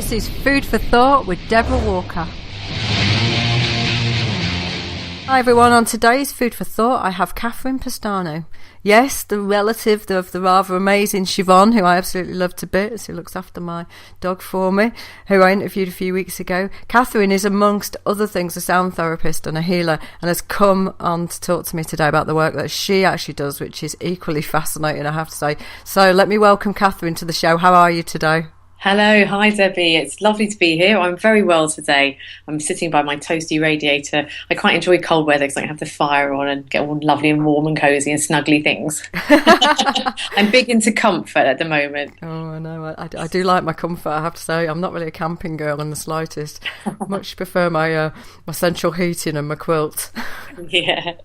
This is Food for Thought with Deborah Walker. Hi everyone, on today's Food for Thought I have Catherine Pestano. Yes, the relative of the rather amazing Siobhan, who I absolutely love to bits, who looks after my dog for me, who I interviewed a few weeks ago. Catherine is, amongst other things, a sound therapist and a healer, and has come on to talk to me today about the work that she actually does, which is equally fascinating, I have to say. So let me welcome Catherine to the show. How are you today? Hello, hi Debbie. It's lovely to be here. I'm very well today. I'm sitting by my toasty radiator. I quite enjoy cold weather because I can have the fire on and get all lovely and warm and cosy and snuggly things. I'm big into comfort at the moment. Oh, I know. I do like my comfort, I have to say. I'm not really a camping girl in the slightest. Much prefer my central heating and my quilt. Yeah.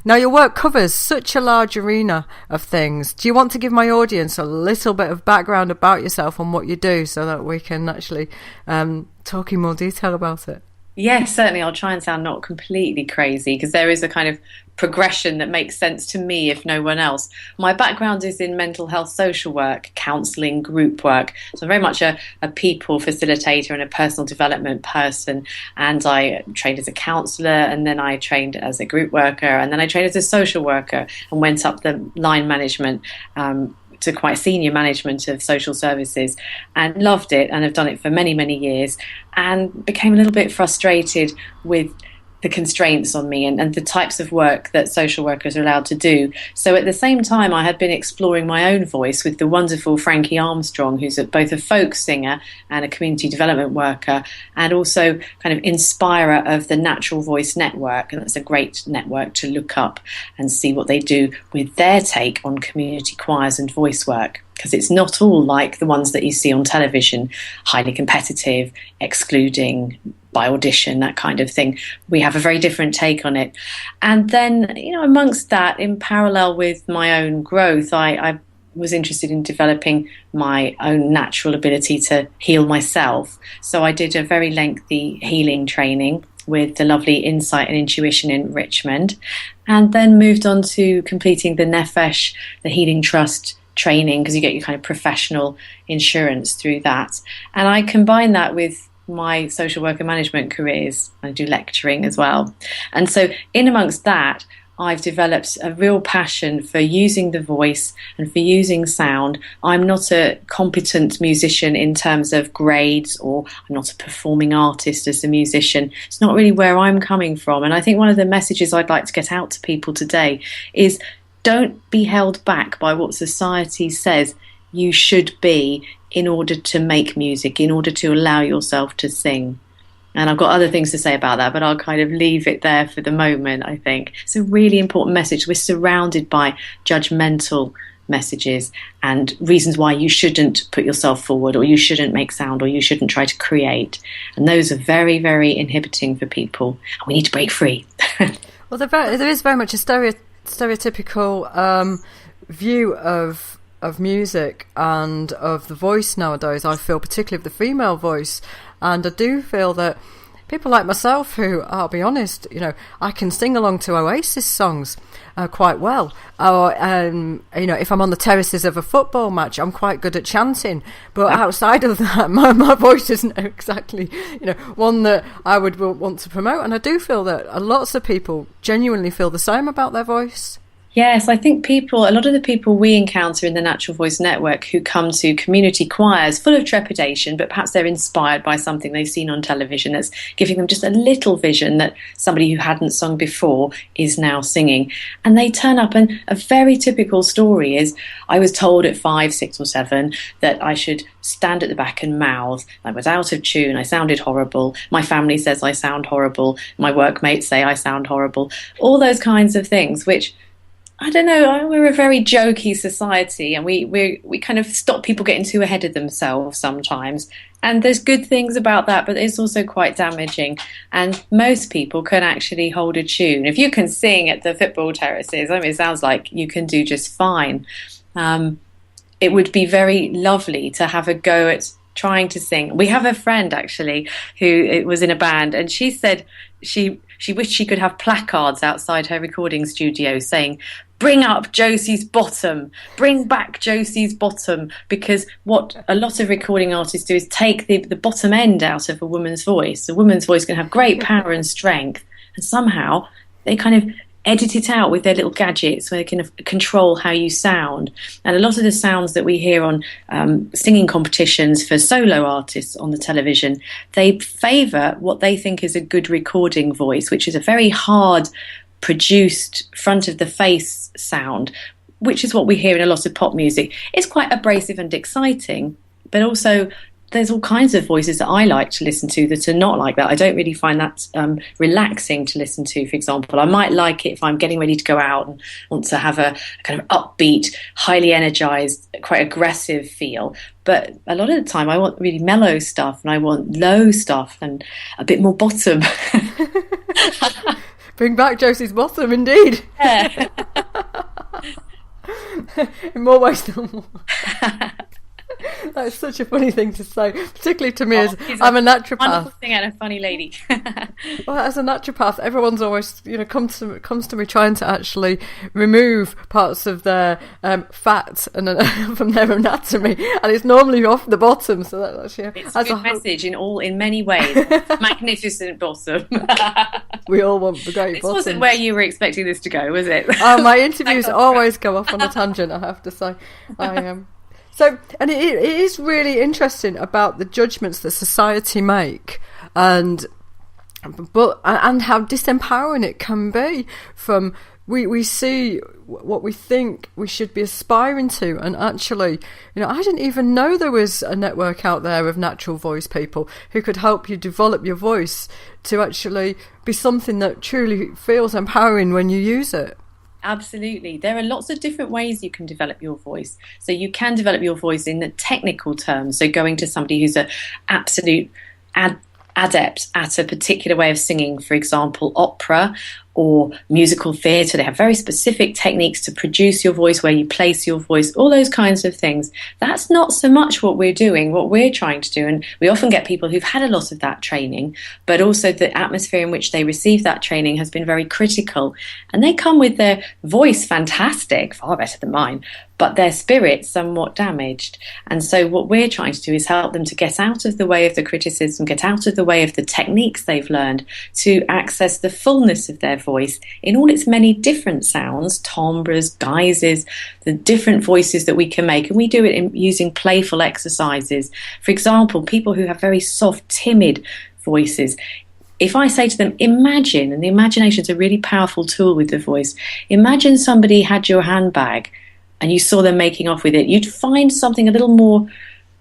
Now, your work covers such a large arena of things. Do you want to give my audience a little bit of background about yourself and what you do so that we can actually talk in more detail about it? Yes, certainly. I'll try and sound not completely crazy because there is a kind of progression that makes sense to me, if no one else. My background is in mental health social work, counselling, group work. So I'm very much a people facilitator and a personal development person. And I trained as a counsellor, and then I trained as a group worker, and then I trained as a social worker and went up the line management to quite senior management of social services, and loved it and have done it for many, many years, and became a little bit frustrated with the constraints on me and the types of work that social workers are allowed to do. So at the same time, I had been exploring my own voice with the wonderful Frankie Armstrong, who's both a folk singer and a community development worker, and also kind of inspirer of the Natural Voice Network. And that's a great network to look up and see what they do with their take on community choirs and voice work, because it's not all like the ones that you see on television, highly competitive, excluding by audition, that kind of thing. We have a very different take on it. And then, amongst that, in parallel with my own growth, I was interested in developing my own natural ability to heal myself. So I did a very lengthy healing training with the lovely Insight and Intuition in Richmond, and then moved on to completing the Nefesh, the Healing Trust training, because you get your kind of professional insurance through that. And I combine that with my social worker management careers. I do lecturing as well. And so in amongst that, I've developed a real passion for using the voice and for using sound. I'm not a competent musician in terms of grades, or I'm not a performing artist as a musician. It's not really where I'm coming from. And I think one of the messages I'd like to get out to people today is don't be held back by what society says you should be in order to make music, in order to allow yourself to sing. And I've got other things to say about that, but I'll kind of leave it there for the moment, I think. It's a really important message. We're surrounded by judgmental messages and reasons why you shouldn't put yourself forward, or you shouldn't make sound, or you shouldn't try to create. And those are very, very inhibiting for people. And we need to break free. Well, there is very much a stereotypical view of music and of the voice nowadays, I feel, particularly of the female voice. And I do feel that people like myself, who, I'll be honest, I can sing along to Oasis songs quite well. Or, if I'm on the terraces of a football match, I'm quite good at chanting. But outside of that, my voice isn't exactly, one that I would want to promote. And I do feel that lots of people genuinely feel the same about their voice. Yes, I think a lot of the people we encounter in the Natural Voice Network who come to community choirs full of trepidation, but perhaps they're inspired by something they've seen on television that's giving them just a little vision that somebody who hadn't sung before is now singing. And they turn up, and a very typical story is, I was told at 5, 6 or 7 that I should stand at the back and mouth. I was out of tune. I sounded horrible. My family says I sound horrible. My workmates say I sound horrible. All those kinds of things, which, I don't know, we're a very jokey society, and we kind of stop people getting too ahead of themselves sometimes. And there's good things about that, but it's also quite damaging. And most people can actually hold a tune. If you can sing at the football terraces, it sounds like you can do just fine. It would be very lovely to have a go at trying to sing. We have a friend, actually, who was in a band, and she said she wished she could have placards outside her recording studio saying, bring up Josie's bottom, bring back Josie's bottom, because what a lot of recording artists do is take the bottom end out of a woman's voice. A woman's voice can have great power and strength, and somehow they kind of edit it out with their little gadgets where they can control how you sound. And a lot of the sounds that we hear on singing competitions for solo artists on the television, they favour what they think is a good recording voice, which is a very hard produced front of the face sound, which is what we hear in a lot of pop music. It's quite abrasive and exciting, but also there's all kinds of voices that I like to listen to that are not like that. I don't really find that relaxing to listen to, for example. I might like it if I'm getting ready to go out and want to have a kind of upbeat, highly energized, quite aggressive feel. But a lot of the time I want really mellow stuff, and I want low stuff and a bit more bottom. Bring back Josie's bottom, indeed. Yeah. In more ways than one. That's such a funny thing to say, particularly to me as I'm a naturopath. Wonderful thing and a funny lady. Well, as a naturopath, everyone's always, comes to me trying to actually remove parts of their fat and from their anatomy, and it's normally off the bottom. So that's it's a good message in many ways. Magnificent bottom. We all want the great bottom. This wasn't where you were expecting this to go, was it? My interviews always go off on a tangent, I have to say. I am. So, and it is really interesting about the judgments that society make, and how disempowering it can be. From we see what we think we should be aspiring to, and actually, I didn't even know there was a network out there of natural voice people who could help you develop your voice to actually be something that truly feels empowering when you use it. Absolutely. There are lots of different ways you can develop your voice. So you can develop your voice in the technical terms. So going to somebody who's an absolute adept at a particular way of singing, for example, opera or musical theatre. They have very specific techniques to produce your voice, where you place your voice, all those kinds of things. That's not so much what we're doing, what we're trying to do. And we often get people who've had a lot of that training, but also the atmosphere in which they receive that training has been very critical. And they come with their voice fantastic, far better than mine, but their spirit somewhat damaged. And so what we're trying to do is help them to get out of the way of the criticism, get out of the way of the techniques they've learned, to access the fullness of their voice in all its many different sounds, timbres, guises, the different voices that we can make. And we do it using playful exercises. For example, people who have very soft, timid voices, if I say to them, imagine, and the imagination is a really powerful tool with the voice, imagine somebody had your handbag and you saw them making off with it, you'd find something a little more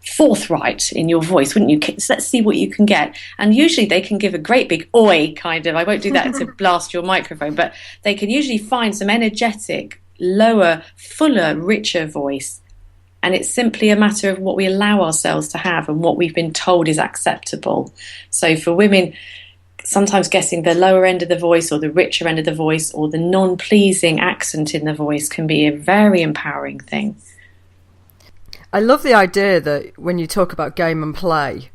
forthright in your voice, wouldn't you? So let's see what you can get. And usually they can give a great big oi kind of, I won't do that to blast your microphone, but they can usually find some energetic, lower, fuller, richer voice. And it's simply a matter of what we allow ourselves to have and what we've been told is acceptable. So for women, sometimes getting the lower end of the voice or the richer end of the voice or the non-pleasing accent in the voice can be a very empowering thing. I love the idea that when you talk about game and play,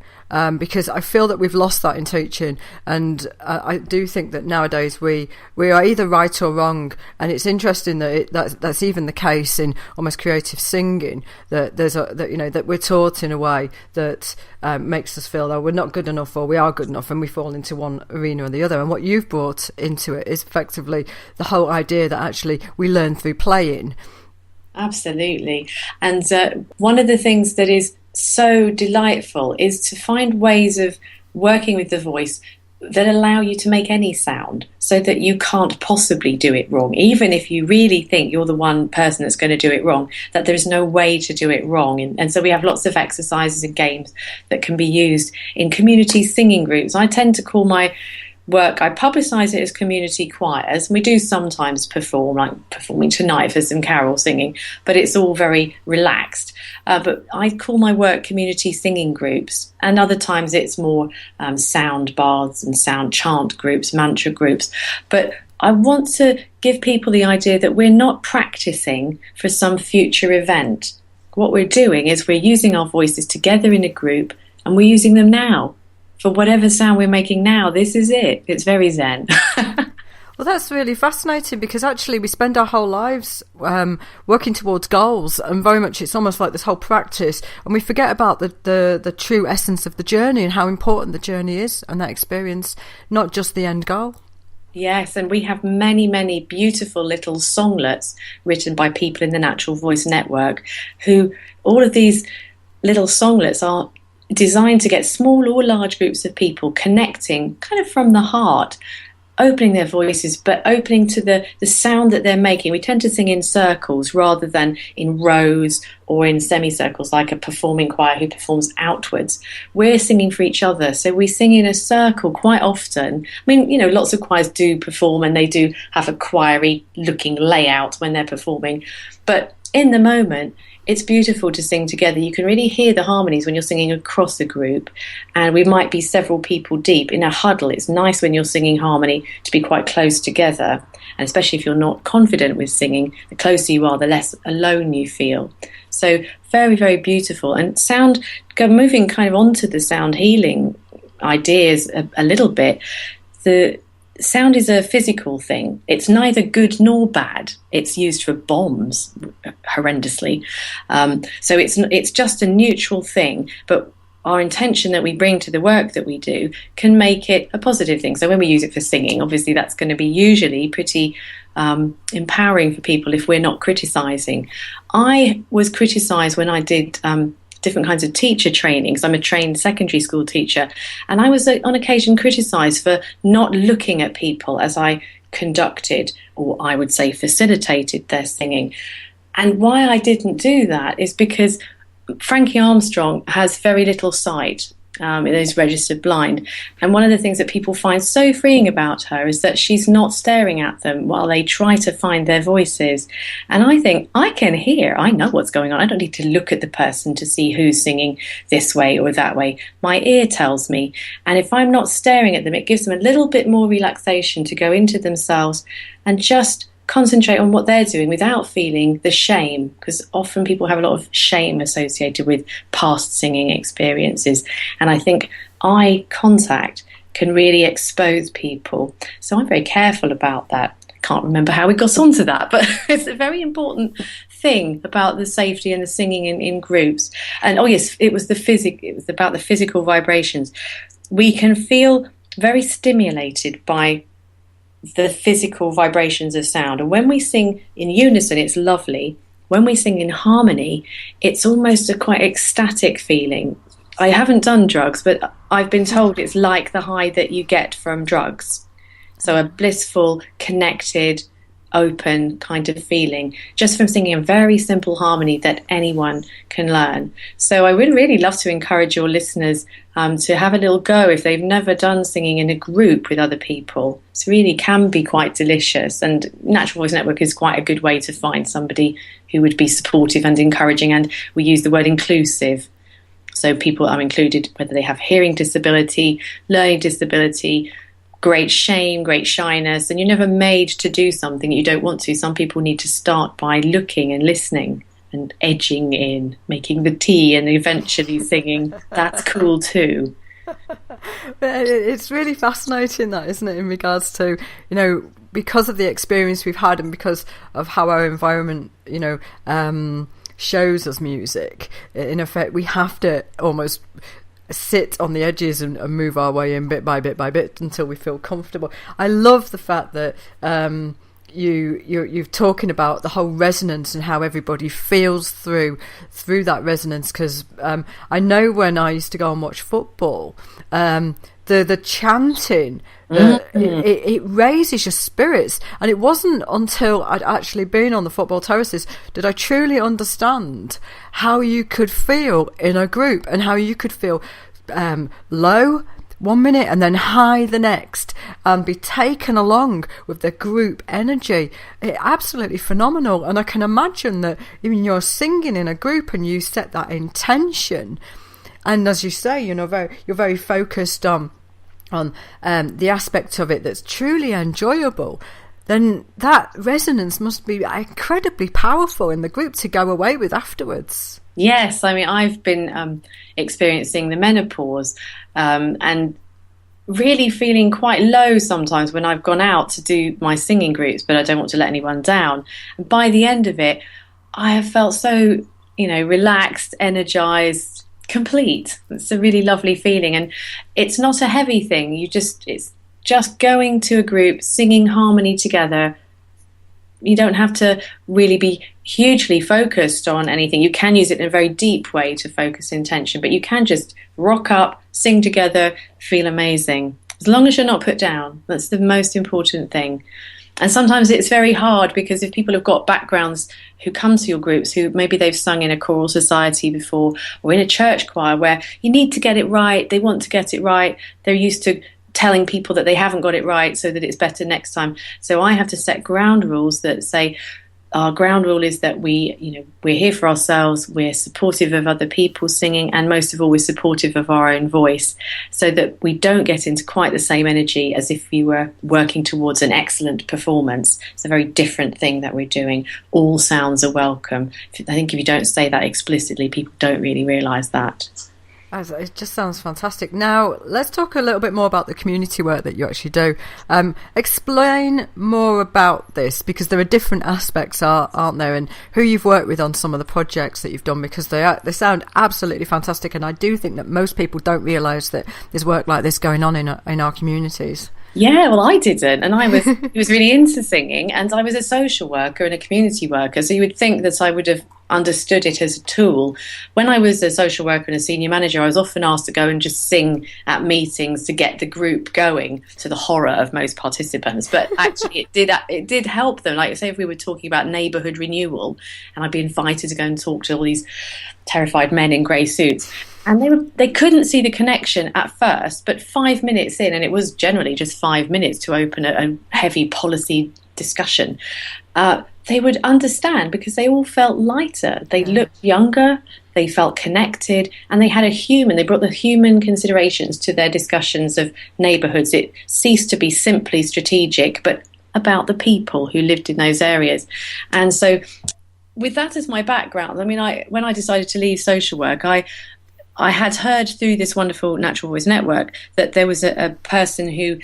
because I feel that we've lost that in teaching, and I do think that nowadays we are either right or wrong. And it's interesting that that's even the case in almost creative singing, that that we're taught in a way that makes us feel that we're not good enough or we are good enough, and we fall into one arena or the other. And what you've brought into it is effectively the whole idea that actually we learn through playing. Absolutely. And one of the things that is so delightful is to find ways of working with the voice that allow you to make any sound so that you can't possibly do it wrong. Even if you really think you're the one person that's going to do it wrong, that there's no way to do it wrong. And so we have lots of exercises and games that can be used in community singing groups. I tend to call my work, I publicise it as community choirs, and we do sometimes perform, like performing tonight for some carol singing, but it's all very relaxed. But I call my work community singing groups, and other times it's more sound baths and sound chant groups, mantra groups. But I want to give people the idea that we're not practicing for some future event. What we're doing is we're using our voices together in a group, and we're using them now. For whatever sound we're making now, this is it. It's very zen. Well, that's really fascinating, because actually we spend our whole lives working towards goals, and very much it's almost like this whole practice, and we forget about the true essence of the journey and how important the journey is and that experience, not just the end goal. Yes, and we have many, many beautiful little songlets written by people in the Natural Voice Network, who all of these little songlets are designed to get small or large groups of people connecting kind of from the heart, opening their voices, but opening to the sound that they're making. We tend to sing in circles rather than in rows or in semicircles like a performing choir who performs outwards. We're singing for each other, so we sing in a circle quite often. I mean, you know, lots of choirs do perform and they do have a choiry looking layout when they're performing, but in the moment, it's beautiful to sing together. You can really hear the harmonies when you're singing across a group, and we might be several people deep in a huddle. It's nice when you're singing harmony to be quite close together, and especially if you're not confident with singing, the closer you are, the less alone you feel. So very, very beautiful. And sound, moving kind of onto the sound healing ideas a little bit, the sound is a physical thing. It's neither good nor bad. It's used for bombs, horrendously. So it's just a neutral thing. But our intention that we bring to the work that we do can make it a positive thing. So when we use it for singing, obviously that's going to be usually pretty empowering for people if we're not criticising. I was criticised when I did different kinds of teacher trainings. I'm a trained secondary school teacher, and I was on occasion criticised for not looking at people as I conducted, or I would say facilitated, their singing. And why I didn't do that is because Frankie Armstrong has very little sight. Is registered blind, and one of the things that people find so freeing about her is that she's not staring at them while they try to find their voices. And I think, I can hear, I know what's going on. I don't need to look at the person to see who's singing this way or that way. My ear tells me, and if I'm not staring at them, it gives them a little bit more relaxation to go into themselves and just concentrate on what they're doing without feeling the shame, because often people have a lot of shame associated with past singing experiences, and I think eye contact can really expose people. So I'm very careful about that. I can't remember how we got onto that, but it's a very important thing about the safety and the singing in groups. And oh yes, it was about the physical vibrations. We can feel very stimulated by the physical vibrations of sound, and when we sing in unison, it's lovely. When we sing in harmony, it's almost a quite ecstatic feeling. I haven't done drugs, but I've been told it's like the high that you get from drugs. So a blissful, connected, open kind of feeling just from singing a very simple harmony that anyone can learn. So I would really love to encourage your listeners to have a little go if they've never done singing in a group with other people. It really can be quite delicious, and Natural Voice Network is quite a good way to find somebody who would be supportive and encouraging, and we use the word inclusive. So people are included whether they have hearing disability, learning disability, great shame, great shyness, and you're never made to do something you don't want to. Some people need to start by looking and listening and edging in, making the tea and eventually singing. That's cool too. It's really fascinating, that, isn't it, in regards to, you know, because of the experience we've had and because of how our environment, you know, shows us music. In effect, we have to almost sit on the edges and move our way in bit by bit until we feel comfortable. I love the fact that you're talking about the whole resonance and how everybody feels through that resonance, because I know when I used to go and watch football, the chanting, it raises your spirits, and it wasn't until I'd actually been on the football terraces did I truly understand how you could feel in a group and how you could feel low one minute and then high the next, and be taken along with the group energy. It's absolutely phenomenal. And I can imagine that even you're singing in a group and you set that intention, and as you say, you know, you're very focused on the aspect of it that's truly enjoyable, then that resonance must be incredibly powerful in the group to go away with afterwards. Yes, I mean, I've been experiencing the menopause, and really feeling quite low sometimes when I've gone out to do my singing groups, but I don't want to let anyone down. And by the end of it, I have felt so, relaxed, energized, complete. It's a really lovely feeling. And it's not a heavy thing. It's just going to a group, singing harmony together. You don't have to really be hugely focused on anything. You can use it in a very deep way to focus intention, but you can just rock up, sing together, feel amazing. As long as you're not put down, that's the most important thing. And sometimes it's very hard because if people have got backgrounds who come to your groups, who maybe they've sung in a choral society before or in a church choir where you need to get it right, they want to get it right, they're used to telling people that they haven't got it right so that it's better next time. So I have to set ground rules that say, our ground rule is that we're here for ourselves, we're supportive of other people singing, and most of all, we're supportive of our own voice, so that we don't get into quite the same energy as if we were working towards an excellent performance. It's a very different thing that we're doing. All sounds are welcome. I think if you don't say that explicitly, people don't really realise that. It just sounds fantastic. Now, let's talk a little bit more about the community work that you actually do. Explain more about this, because there are different aspects, aren't there, and who you've worked with on some of the projects that you've done, because they sound absolutely fantastic, and I do think that most people don't realise that there's work like this going on in our communities. Yeah, well, I didn't, and I was really into singing, and I was a social worker and a community worker, so you would think that I would have understood it as a tool. When I was a social worker and a senior manager, I was often asked to go and just sing at meetings to get the group going, to the horror of most participants. But actually, it did help them. Like, say, if we were talking about neighbourhood renewal, and I'd be invited to go and talk to all these terrified men in grey suits. And they couldn't see the connection at first, but 5 minutes in, and it was generally just 5 minutes to open a heavy policy discussion, they would understand, because they all felt lighter. They looked younger, they felt connected, and they brought the human considerations to their discussions of neighbourhoods. It ceased to be simply strategic, but about the people who lived in those areas. And so with that as my background, I mean, when I decided to leave social work, I had heard through this wonderful Natural Voice Network that there was a person who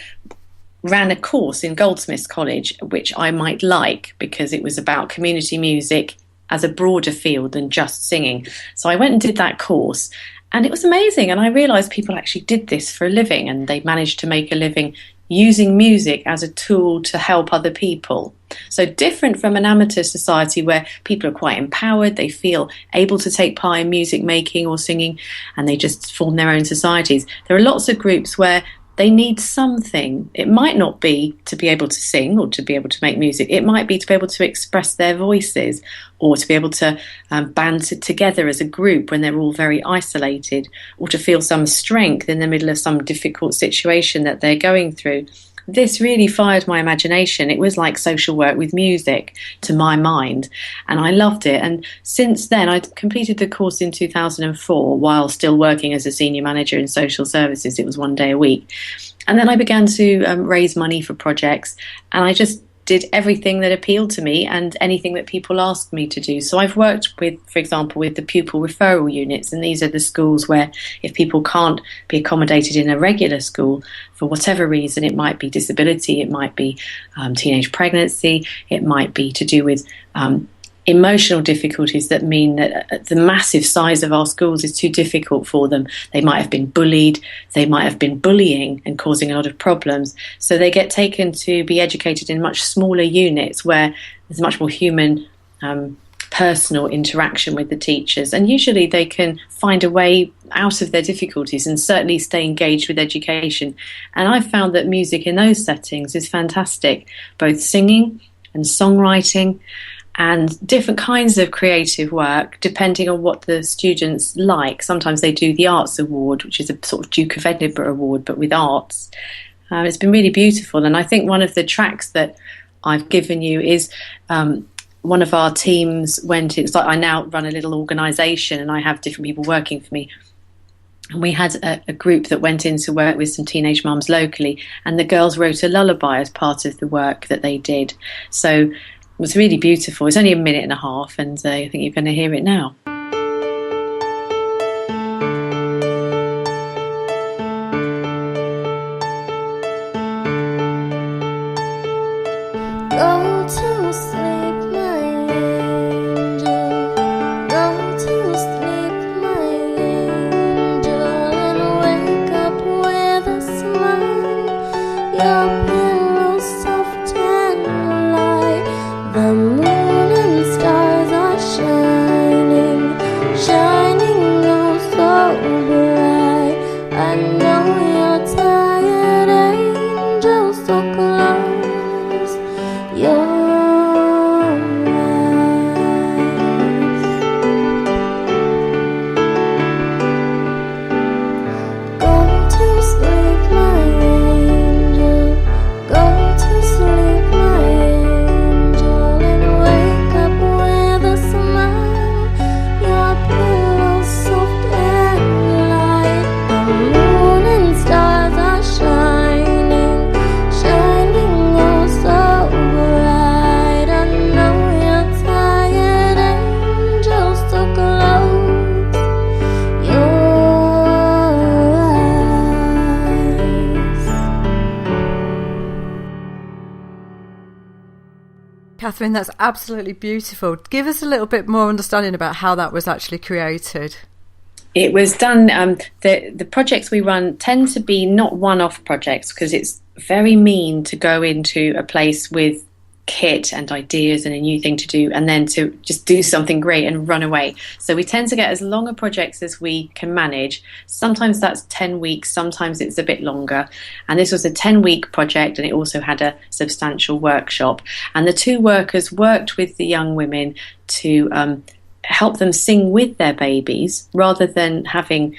ran a course in Goldsmiths College, which I might like, because it was about community music as a broader field than just singing. So I went and did that course, and it was amazing. And I realised people actually did this for a living, and they managed to make a living using music as a tool to help other people. So different from an amateur society where people are quite empowered, they feel able to take part in music making or singing, and they just form their own societies. There are lots of groups where they need something. It might not be to be able to sing or to be able to make music. It might be to be able to express their voices, or to be able to band together as a group when they're all very isolated, or to feel some strength in the middle of some difficult situation that they're going through. This really fired my imagination. It was like social work with music to my mind, and I loved it. And since then, I completed the course in 2004 while still working as a senior manager in social services. It was 1 day a week. And then I began to raise money for projects, and I just did everything that appealed to me and anything that people asked me to do. So I've worked with, for example, with the pupil referral units, and these are the schools where if people can't be accommodated in a regular school for whatever reason, it might be disability, it might be teenage pregnancy, it might be to do with emotional difficulties that mean that the massive size of our schools is too difficult for them. They might have been bullied, they might have been bullying and causing a lot of problems. So they get taken to be educated in much smaller units where there's much more human, personal interaction with the teachers. And usually they can find a way out of their difficulties and certainly stay engaged with education. And I've found that music in those settings is fantastic, both singing and songwriting, and different kinds of creative work, depending on what the students like. Sometimes they do the Arts Award, which is a sort of Duke of Edinburgh award, but with arts. It's been really beautiful. And I think one of the tracks that I've given you is one of our teams went, it's like I now run a little organisation and I have different people working for me. And we had a group that went in to work with some teenage mums locally, and the girls wrote a lullaby as part of the work that they did. So it was really beautiful. It's only a minute and a half, and I think you're going to hear it now. Catherine, that's absolutely beautiful. Give us a little bit more understanding about how that was actually created. It was done, the projects we run tend to be not one-off projects, because it's very mean to go into a place with kit and ideas and a new thing to do and then to just do something great and run away. So we tend to get as long a projects as we can manage. Sometimes that's 10 weeks, sometimes it's a bit longer. And this was a 10-week project, and it also had a substantial workshop. And the two workers worked with the young women to help them sing with their babies, rather than having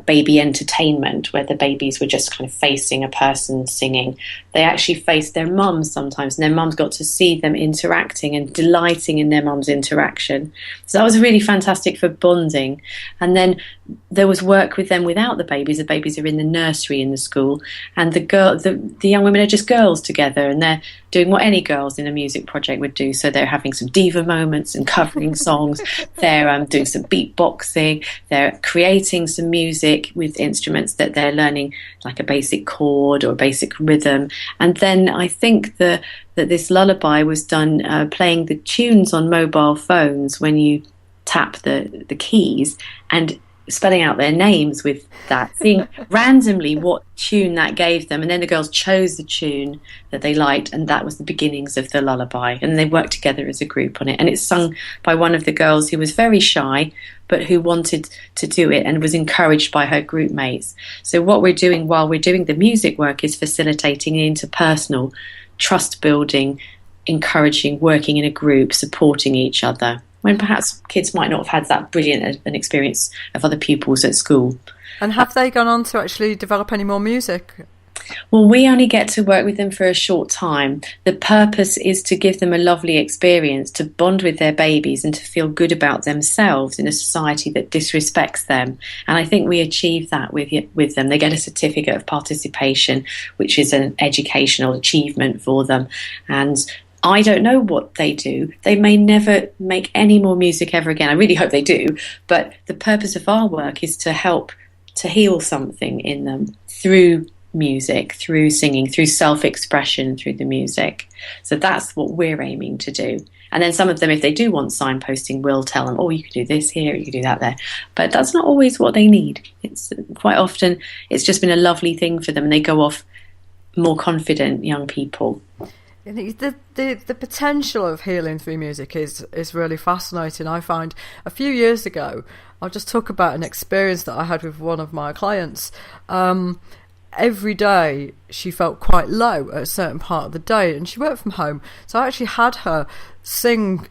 baby entertainment where the babies were just kind of facing a person singing. They actually faced their mums sometimes, and their mums got to see them interacting and delighting in their mum's interaction. So that was really fantastic for bonding. And then there was work with them without the babies. The babies are in the nursery in the school, and the young women are just girls together, and they're doing what any girls in a music project would do. So they're having some diva moments and covering songs. They're doing some beatboxing. They're creating some music with instruments that they're learning, like a basic chord or a basic rhythm. And then I think that this lullaby was done playing the tunes on mobile phones when you tap the keys, and spelling out their names with that, seeing randomly what tune that gave them. And then the girls chose the tune that they liked, and that was the beginnings of the lullaby. And they worked together as a group on it. And it's sung by one of the girls who was very shy, but who wanted to do it and was encouraged by her group mates. So what we're doing while we're doing the music work is facilitating interpersonal trust building, encouraging, working in a group, supporting each other, when perhaps kids might not have had that brilliant an experience of other pupils at school. And have they gone on to actually develop any more music? Well, we only get to work with them for a short time. The purpose is to give them a lovely experience, to bond with their babies and to feel good about themselves in a society that disrespects them. And I think we achieve that with them. They get a certificate of participation, which is an educational achievement for them. And I don't know what they do. They may never make any more music ever again. I really hope they do. But the purpose of our work is to help to heal something in them through music, through singing, through self-expression, through the music. So that's what we're aiming to do. And then some of them, if they do want signposting, we'll tell them, oh, you can do this here, you can do that there. But that's not always what they need. It's quite often, it's just been a lovely thing for them, and they go off more confident young people. The potential of healing through music is really fascinating. I find a few years ago, I'll just talk about an experience that I had with one of my clients. Every day she felt quite low at a certain part of the day, and she worked from home. So I actually had her sing.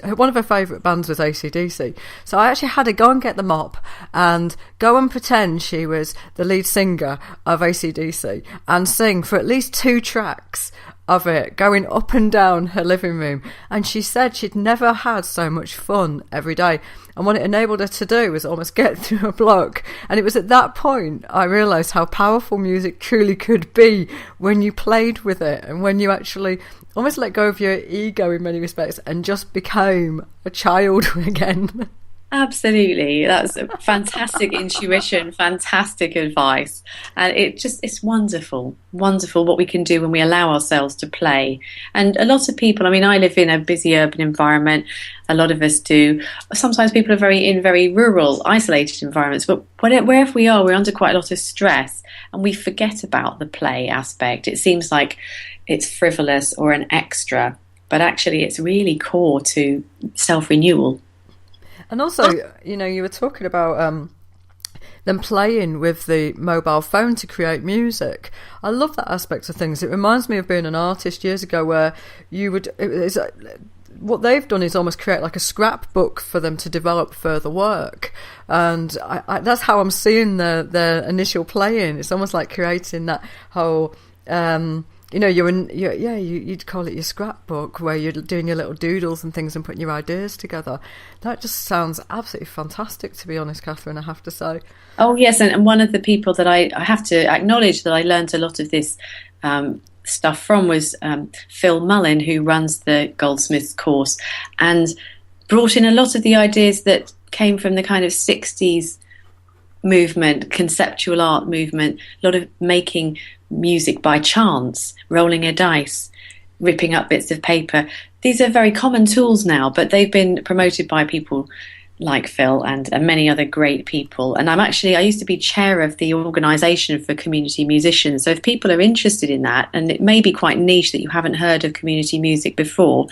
One of her favourite bands was AC/DC. So I actually had her go and get the mop and go and pretend she was the lead singer of AC/DC and sing for at least 2 tracks of it, going up and down her living room. And she said she'd never had so much fun every day. And what it enabled her to do was almost get through a block. And it was at that point I realised how powerful music truly could be when you played with it, and when you actually almost let go of your ego in many respects and just became a child again. Absolutely. That's a fantastic intuition, fantastic advice. And it's wonderful what we can do when we allow ourselves to play. And a lot of people, I mean, I live in a busy urban environment. A lot of us do. Sometimes people are in very rural, isolated environments. But wherever we are, we're under quite a lot of stress, and we forget about the play aspect. It seems like it's frivolous or an extra, but actually it's really core to self-renewal. And also, you were talking about them playing with the mobile phone to create music. I love that aspect of things. It reminds me of being an artist years ago, where what they've done is almost create like a scrapbook for them to develop further work. And I that's how I'm seeing the initial playing. It's almost like creating that whole... you'd call it your scrapbook, where you're doing your little doodles and things and putting your ideas together. That just sounds absolutely fantastic, to be honest, Catherine, I have to say. Oh, yes, and one of the people that I have to acknowledge that I learned a lot of this stuff from was Phil Mullin, who runs the Goldsmiths course, and brought in a lot of the ideas that came from the kind of 60s movement, conceptual art movement, a lot of making music by chance, rolling a dice, ripping up bits of paper. These are very common tools now, but they've been promoted by people like Phil and many other great people. And I used to be chair of the organisation for community musicians. So if people are interested in that, and it may be quite niche that you haven't heard of community music before,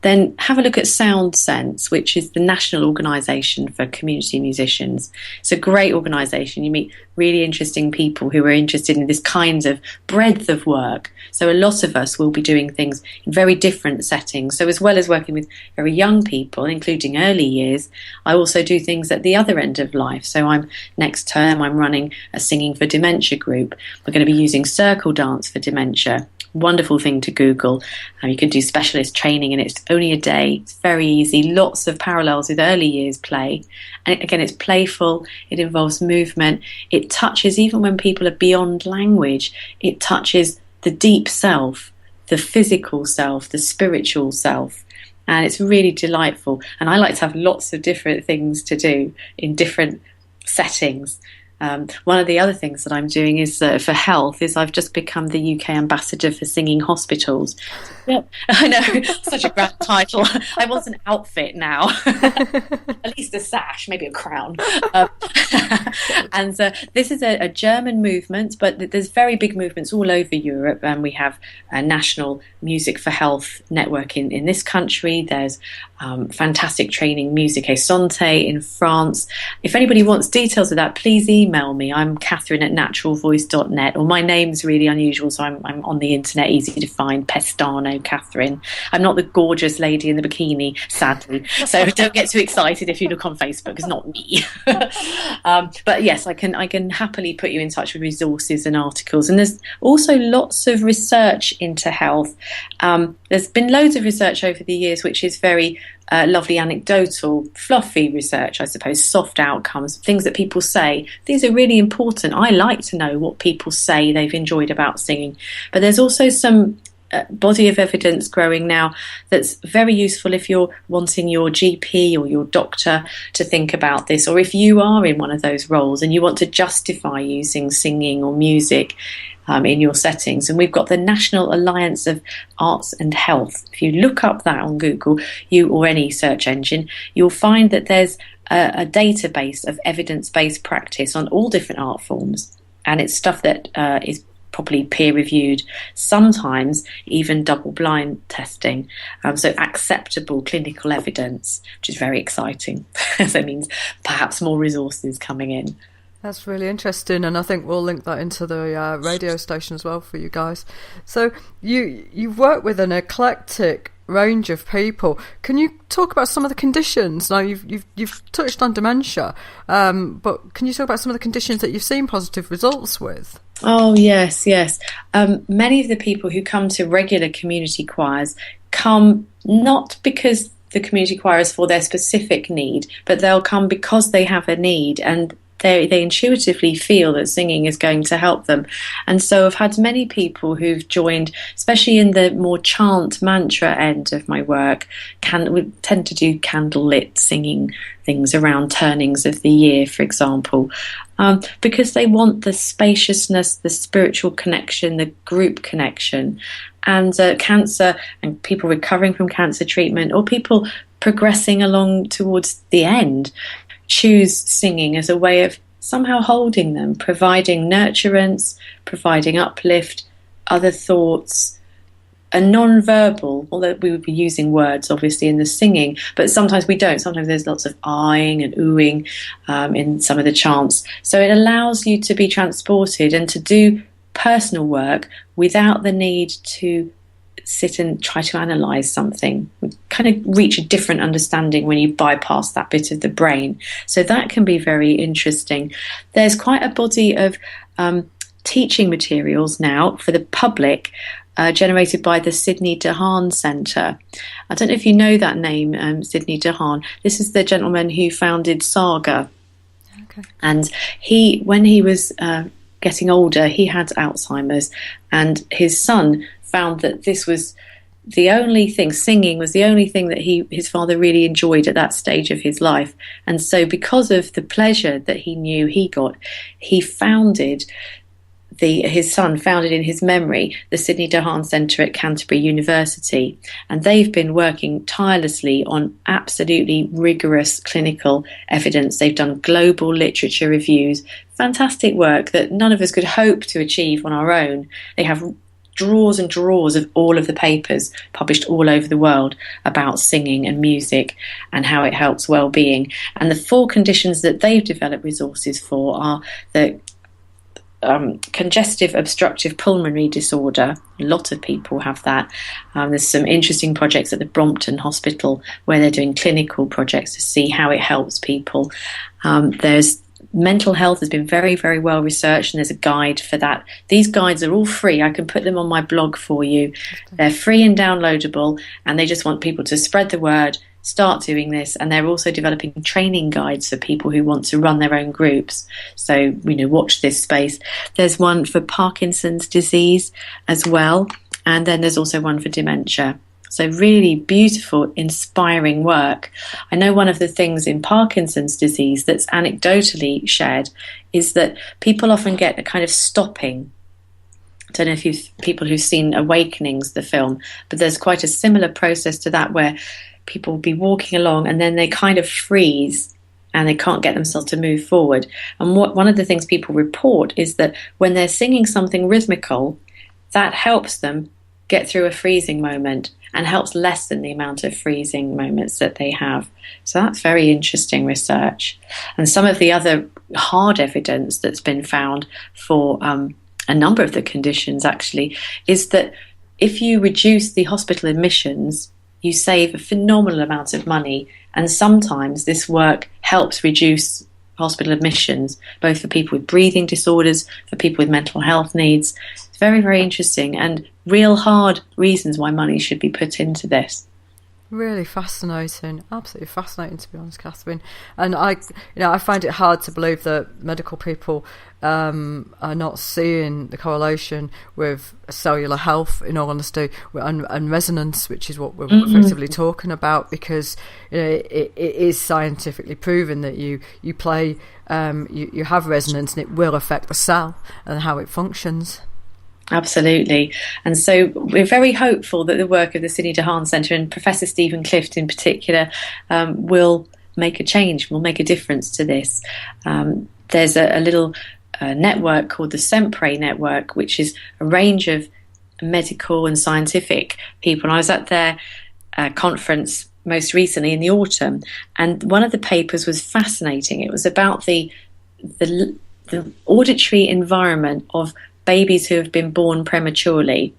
then have a look at Sound Sense, which is the national organisation for community musicians. It's a great organisation. You meet really interesting people who are interested in this kind of breadth of work. So a lot of us will be doing things in very different settings. So as well as working with very young people, including early years, I also do things at the other end of life. So next term, I'm running a Singing for Dementia group. We're going to be using circle dance for dementia. Wonderful thing to Google. You can do specialist training, and it's only a day. It's very easy. Lots of parallels with early years play. And again, it's playful. It involves movement. It touches, even when people are beyond language, it touches the deep self, the physical self, the spiritual self. And it's really delightful. And I like to have lots of different things to do in different settings. One of the other things that I'm doing is for health is I've just become the UK ambassador for singing hospitals. Yep. I know, such a grand title. I want an outfit now, at least a sash, maybe a crown. And this is a German movement, but there's very big movements all over Europe, and we have a national Music for Health network in this country. There's fantastic training, Musique et Santé in France. If anybody wants details of that, please email me. I'm Catherine at naturalvoice.net, or my name's really unusual, so I'm on the internet, easy to find, Pestano Catherine. I'm not the gorgeous lady in the bikini, sadly, so don't get too excited if you look on Facebook. It's not me. But yes, I can happily put you in touch with resources and articles. And there's also lots of research into health. There's been loads of research over the years, which is very lovely, anecdotal, fluffy research, I suppose, soft outcomes, things that people say. These are really important. I like to know what people say they've enjoyed about singing. But there's also some body of evidence growing now that's very useful if you're wanting your GP or your doctor to think about this, or if you are in one of those roles and you want to justify using singing or music in your settings. And we've got the National Alliance of Arts and Health. If you look up that on Google, or any search engine, you'll find that there's a database of evidence-based practice on all different art forms, and it's stuff that is properly peer-reviewed, sometimes even double-blind testing, so acceptable clinical evidence, which is very exciting. So it means perhaps more resources coming in. That's really interesting, and I think we'll link that into the radio station as well for you guys. So you work with an eclectic range of people. Can you talk about some of the conditions? Now you've touched on dementia, but can you talk about some of the conditions that you've seen positive results with? Oh yes. Many of the people who come to regular community choirs come not because the community choir is for their specific need, but they'll come because they have a need, and they intuitively feel that singing is going to help them. And so I've had many people who've joined, especially in the more chant mantra end of my work. We tend to do candlelit singing things around turnings of the year, for example, because they want the spaciousness, the spiritual connection, the group connection. And cancer and people recovering from cancer treatment, or people progressing along towards the end, choose singing as a way of somehow holding them, providing nurturance, providing uplift, other thoughts, a non-verbal, although we would be using words obviously in the singing, but sometimes we don't. Sometimes there's lots of ahhing and oohing in some of the chants. So it allows you to be transported and to do personal work without the need to sit and try to analyse something. We kind of reach a different understanding when you bypass that bit of the brain. So that can be very interesting. There's quite a body of teaching materials now for the public, generated by the Sydney Dehaan Centre. I don't know if you know that name, Sydney Dehaan. This is the gentleman who founded Saga. Okay. And when he was getting older, he had Alzheimer's, and his son found that this was the only thing, singing was the only thing that his father really enjoyed at that stage of his life. And so because of the pleasure that he knew he got, he founded his son founded in his memory the Sydney Dehaan Centre at Canterbury University, and they've been working tirelessly on absolutely rigorous clinical evidence. They've done global literature reviews, fantastic work that none of us could hope to achieve on our own. They have drawers and drawers of all of the papers published all over the world about singing and music and how it helps well-being. And the 4 conditions that they've developed resources for are the congestive obstructive pulmonary disorder. A lot of people have that. There's some interesting projects at the Brompton Hospital where they're doing clinical projects to see how it helps people. There's mental health has been very, very well researched, and there's a guide for that. These guides are all free. I can put them on my blog for you. They're free and downloadable, and they just want people to spread the word, start doing this. And they're also developing training guides for people who want to run their own groups. So, watch this space. There's one for Parkinson's disease as well, and then there's also one for dementia. So really beautiful, inspiring work. I know one of the things in Parkinson's disease that's anecdotally shared is that people often get a kind of stopping. I don't know if people who've seen Awakenings, the film, but there's quite a similar process to that where people will be walking along and then they kind of freeze and they can't get themselves to move forward. And one of the things people report is that when they're singing something rhythmical, that helps them get through a freezing moment and helps lessen the amount of freezing moments that they have. So that's very interesting research. And some of the other hard evidence that's been found for a number of the conditions actually is that if you reduce the hospital admissions, you save a phenomenal amount of money. And sometimes this work helps reduce hospital admissions, both for people with breathing disorders, for people with mental health needs. It's very, very interesting and real hard reasons why money should be put into this. Really fascinating, absolutely fascinating, to be honest, Catherine. And I find it hard to believe that medical people are not seeing the correlation with cellular health, in all honesty, and resonance, which is what we're effectively talking about, because it is scientifically proven that you play, you have resonance, and it will affect the cell and how it functions. Absolutely. And so we're very hopeful that the work of the Sydney Dehaan Centre and Professor Stephen Clift in particular will make a change, will make a difference to this. There's a little network called the Sempre Network, which is a range of medical and scientific people. And I was at their conference most recently in the autumn, and one of the papers was fascinating. It was about the auditory environment of babies who have been born prematurely,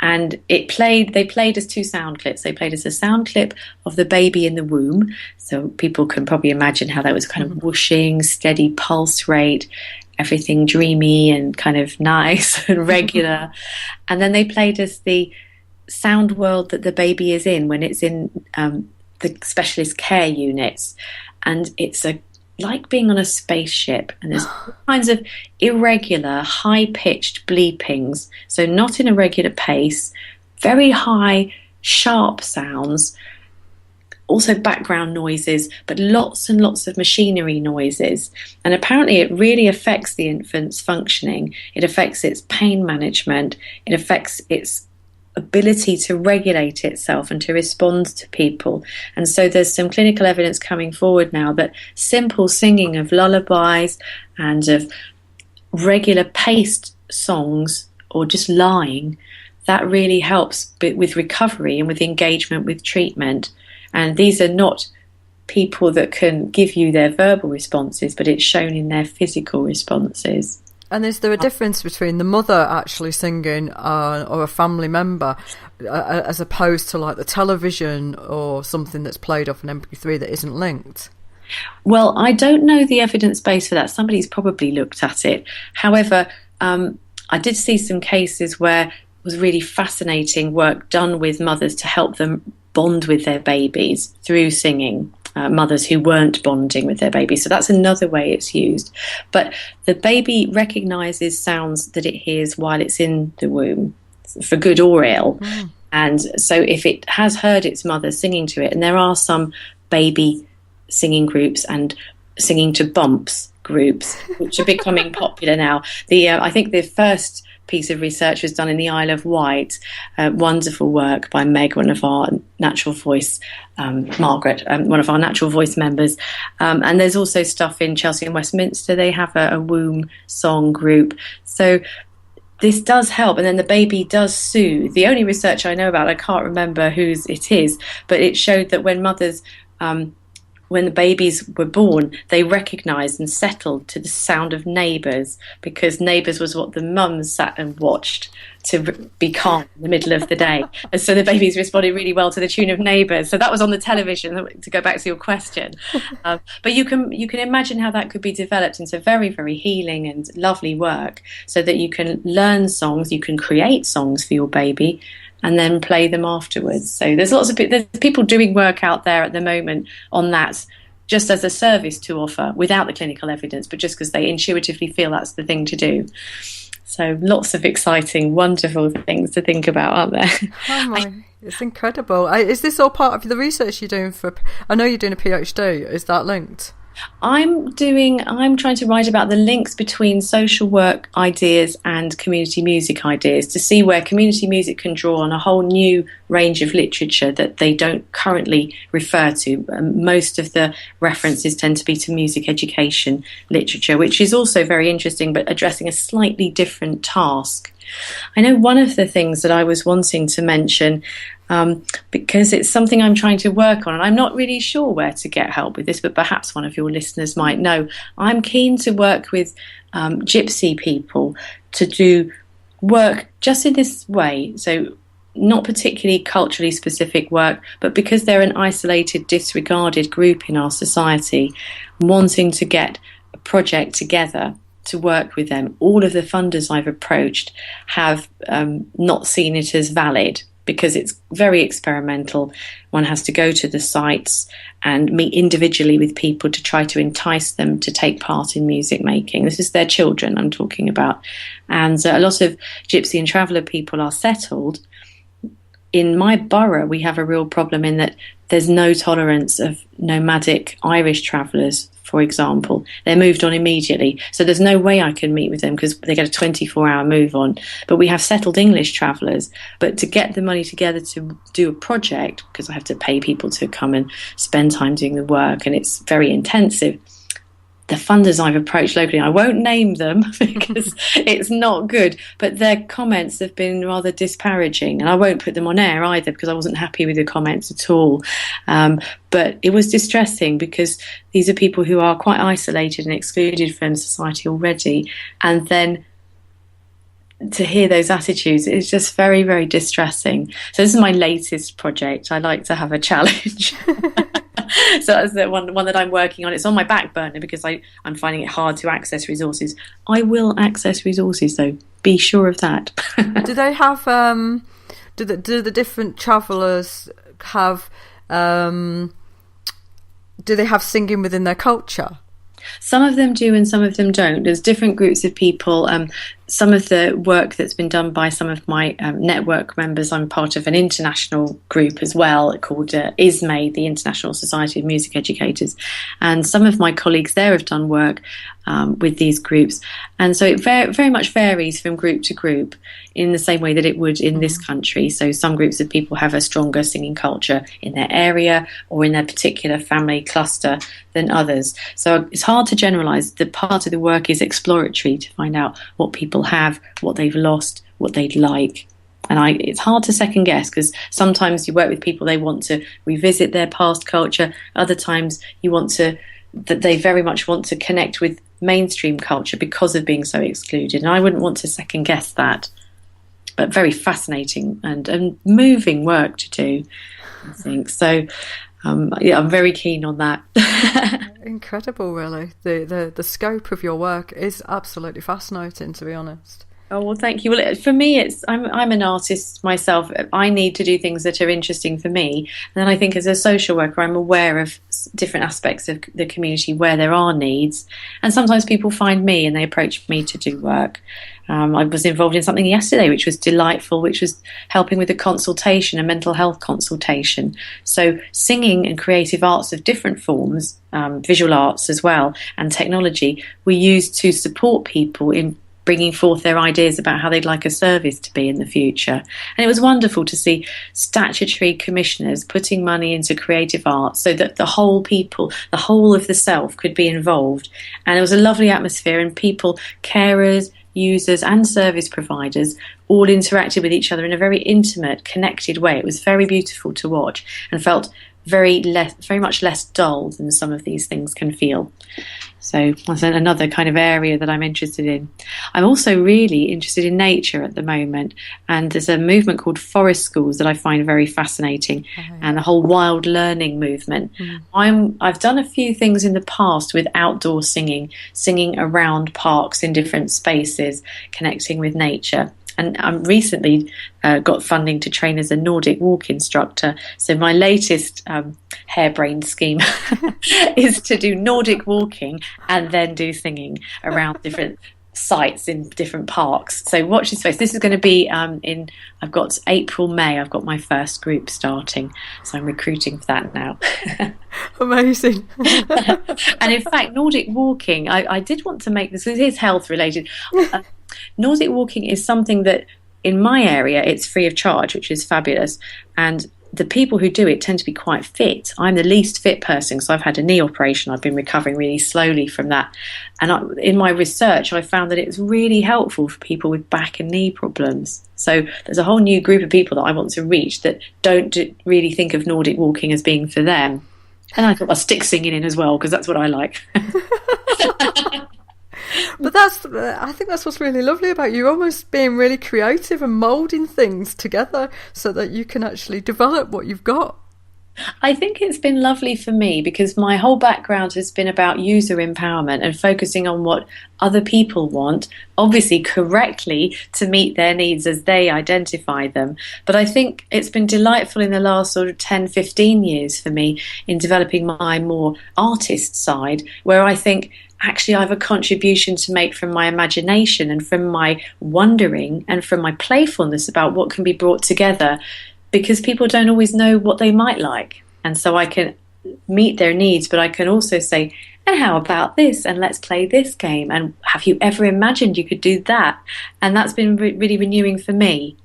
and they played us 2 sound clips. They played us a sound clip of the baby in the womb, so people can probably imagine how that was kind of whooshing, steady pulse rate, everything dreamy and kind of nice and regular. And then they played us the sound world that the baby is in when it's in the specialist care units, and it's like being on a spaceship, and there's all kinds of irregular, high-pitched bleepings, so not in a regular pace, very high, sharp sounds, also background noises, but lots and lots of machinery noises. And apparently it really affects the infant's functioning. It affects its pain management. It affects its ability to regulate itself and to respond to people. And so there's some clinical evidence coming forward now that simple singing of lullabies and of regular paced songs, or just lying, that really helps with recovery and with engagement with treatment. And these are not people that can give you their verbal responses, but it's shown in their physical responses. And is there a difference between the mother actually singing or a family member as opposed to like the television or something that's played off an MP3 that isn't linked? Well, I don't know the evidence base for that. Somebody's probably looked at it. However, I did see some cases where it was really fascinating work done with mothers to help them bond with their babies through singing. Mothers who weren't bonding with their baby. So that's another way it's used. But the baby recognises sounds that it hears while it's in the womb, for good or ill. And so if it has heard its mother singing to it, and there are some baby singing groups and singing to bumps, groups, which are becoming popular now. I think the first piece of research was done in the Isle of Wight. Wonderful work by Meg, one of our Natural Voice, Margaret, one of our Natural Voice members. And there's also stuff in Chelsea and Westminster. They have a womb song group. So this does help, and then the baby does soothe. The only research I know about, I can't remember whose it is, but it showed that when mothers, when the babies were born, they recognised and settled to the sound of neighbours, because neighbours was what the mums sat and watched to be calm in the middle of the day. And so the babies responded really well to the tune of Neighbours. So that was on the television, to go back to your question. But you can imagine how that could be developed into very, very healing and lovely work, so that you can learn songs, you can create songs for your baby, and then play them afterwards. So there's people doing work out there at the moment on that, just as a service to offer without the clinical evidence, but just because they intuitively feel that's the thing to do. So lots of exciting, wonderful things to think about, aren't there? Oh my, it's incredible. Is this all part of the research you're doing I know you're doing a PhD. Is that linked? I'm trying to write about the links between social work ideas and community music ideas, to see where community music can draw on a whole new range of literature that they don't currently refer to. Most of the references tend to be to music education literature, which is also very interesting, but addressing a slightly different task. I know one of the things that I was wanting to mention, because it's something I'm trying to work on, and I'm not really sure where to get help with this, but perhaps one of your listeners might know. I'm keen to work with gypsy people to do work just in this way. So not particularly culturally specific work, but because they're an isolated, disregarded group in our society, wanting to get a project together to work with them. All of the funders I've approached have not seen it as valid, because it's very experimental. One has to go to the sites and meet individually with people to try to entice them to take part in music making. This is their children I'm talking about. And a lot of gypsy and traveller people are settled. In my borough, we have a real problem in that there's no tolerance of nomadic Irish travellers, for example. They're moved on immediately. So there's no way I can meet with them, because they get a 24-hour move on. But we have settled English travellers. But to get the money together to do a project, because I have to pay people to come and spend time doing the work, and it's very intensive. The funders I've approached locally, I won't name them because it's not good, but their comments have been rather disparaging, and I won't put them on air either, because I wasn't happy with the comments at all. But it was distressing, because these are people who are quite isolated and excluded from society already, and then to hear those attitudes is just very, very distressing. So this is my latest project. I like to have a challenge. So that's the one that I'm working on. It's on my back burner because I'm finding it hard to access resources. I will access resources, though. Be sure of that. Do they have? Do the different travellers have? Do they have singing within their culture? Some of them do and some of them don't. There's different groups of people. Some of the work that's been done by some of my network members, I'm part of an international group as well called ISME, the International Society of Music Educators. And some of my colleagues there have done work with these groups. And so it very much varies from group to group in the same way that it would in this country. So some groups of people have a stronger singing culture in their area or in their particular family cluster than others. So it's hard to generalise. The part of the work is exploratory to find out what people have, what they've lost, what they'd like. And it's hard to second guess, because sometimes you work with people, they want to revisit their past culture. Other times that they very much want to connect with mainstream culture because of being so excluded. And I wouldn't want to second guess that. But very fascinating and moving work to do, I think. So I'm very keen on that. Incredible, really. The scope of your work is absolutely fascinating, to be honest. Oh, well, thank you. Well, for me, I'm an artist myself. I need to do things that are interesting for me. And then I think as a social worker, I'm aware of different aspects of the community where there are needs. And sometimes people find me and they approach me to do work. I was involved in something yesterday which was delightful, which was helping with a consultation, a mental health consultation. So singing and creative arts of different forms, visual arts as well, and technology, were used to support people in bringing forth their ideas about how they'd like a service to be in the future. And it was wonderful to see statutory commissioners putting money into creative arts so that the whole people, the whole of the self could be involved. And it was a lovely atmosphere, and people, carers, users and service providers all interacted with each other in a very intimate, connected way. It was very beautiful to watch and felt very much less dull than some of these things can feel. So that's another kind of area that I'm interested in. I'm also really interested in nature at the moment, and there's a movement called forest schools that I find very fascinating, and the whole wild learning movement. I've done a few things in the past with outdoor singing around parks in different spaces, connecting with nature. And I recently got funding to train as a Nordic walk instructor. So my latest harebrained scheme is to do Nordic walking and then do singing around different sites in different parks. So watch this space. This is going to be I've got April, May. I've got my first group starting. So I'm recruiting for that now. Amazing. And in fact, Nordic walking, I did want to make this, it is health related. Nordic walking is something that in my area it's free of charge, which is fabulous, and the people who do it tend to be quite fit. I'm the least fit person, so I've had a knee operation. I've been recovering really slowly from that, and in my research I found that it's really helpful for people with back and knee problems. So there's a whole new group of people that I want to reach that don't really think of Nordic walking as being for them. And I thought I'll stick singing in as well, because that's what I like. But I think that's what's really lovely about you, almost being really creative and moulding things together so that you can actually develop what you've got. I think it's been lovely for me because my whole background has been about user empowerment and focusing on what other people want, obviously correctly, to meet their needs as they identify them. But I think it's been delightful in the last sort of 10, 15 years for me in developing my more artist side, where I think actually I have a contribution to make from my imagination and from my wondering and from my playfulness about what can be brought together, because people don't always know what they might like. And so I can meet their needs, but I can also say, and how about this? And let's play this game. And have you ever imagined you could do that? And that's been really renewing for me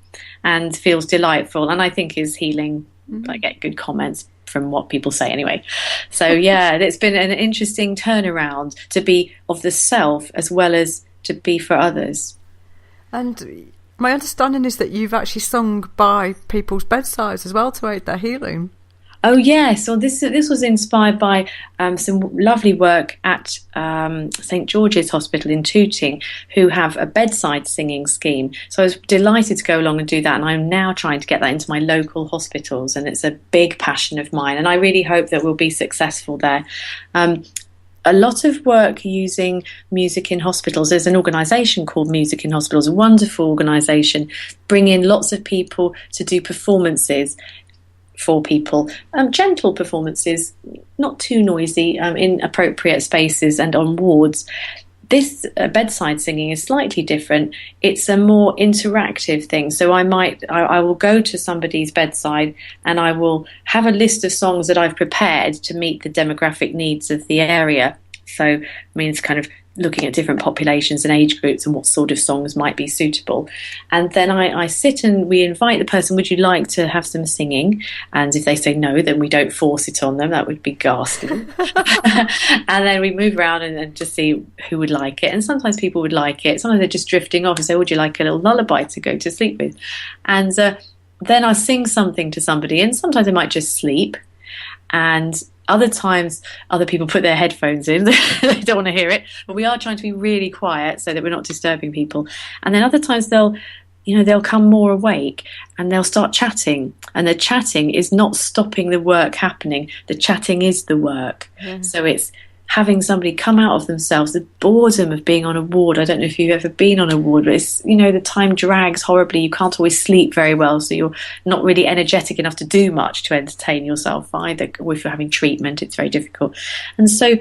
and feels delightful, and I think is healing. I get good comments from what people say anyway. So yeah, it's been an interesting turnaround to be of the self as well as to be for others. And my understanding is that you've actually sung by people's bedsides as well to aid their healing. Oh yes, well this was inspired by some lovely work at St George's Hospital in Tooting, who have a bedside singing scheme. So I was delighted to go along and do that, and I'm now trying to get that into my local hospitals, and it's a big passion of mine, and I really hope that we'll be successful there. A lot of work using music in hospitals. There's an organisation called Music in Hospitals, a wonderful organisation, bring in lots of people to do performances for people, gentle performances, not too noisy, in appropriate spaces and on wards. This bedside singing is slightly different. It's a more interactive thing. So I will go to somebody's bedside and I will have a list of songs that I've prepared to meet the demographic needs of the area. So it means kind of looking at different populations and age groups and what sort of songs might be suitable. And then I sit and we invite the person, would you like to have some singing? And if they say no, then we don't force it on them. That would be ghastly. And then we move around and just see who would like it. And sometimes people would like it. Sometimes they're just drifting off and say, would you like a little lullaby to go to sleep with? And then I sing something to somebody, and sometimes they might just sleep. And other times, other people put their headphones in. They don't want to hear it. But we are trying to be really quiet so that we're not disturbing people. And then other times they'll come more awake and they'll start chatting. And the chatting is not stopping the work happening. The chatting is the work. Yeah. So it's having somebody come out of themselves, the boredom of being on a ward. I don't know if you've ever been on a ward, but it's, the time drags horribly. You can't always sleep very well, so you're not really energetic enough to do much to entertain yourself either. Or if you're having treatment, it's very difficult. And so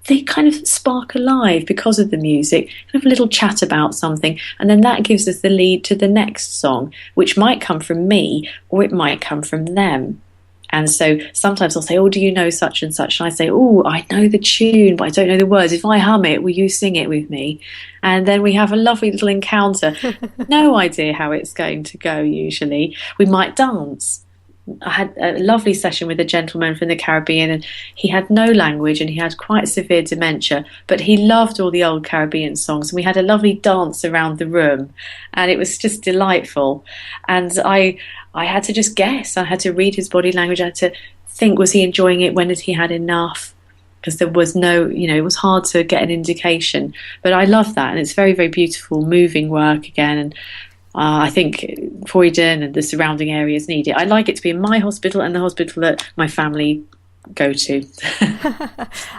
they kind of spark alive because of the music, kind of a little chat about something, and then that gives us the lead to the next song, which might come from me or it might come from them. And so sometimes I'll say, oh, do you know such and such? And I say, oh, I know the tune, but I don't know the words. If I hum it, will you sing it with me? And then we have a lovely little encounter. No idea how it's going to go usually. We might dance. I had a lovely session with a gentleman from the Caribbean, and he had no language and he had quite severe dementia, but he loved all the old Caribbean songs, and we had a lovely dance around the room, and it was just delightful. And I had to just guess. I had to read his body language. I had to think, was he enjoying it? When had he had enough? Because there was no, it was hard to get an indication. But I love that, and it's very, very beautiful, moving work again. And I think Croydon and the surrounding areas need it. I like it to be in my hospital and the hospital that my family go to.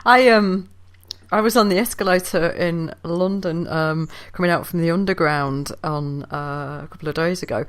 I was on the escalator in London, coming out from the underground on a couple of days ago,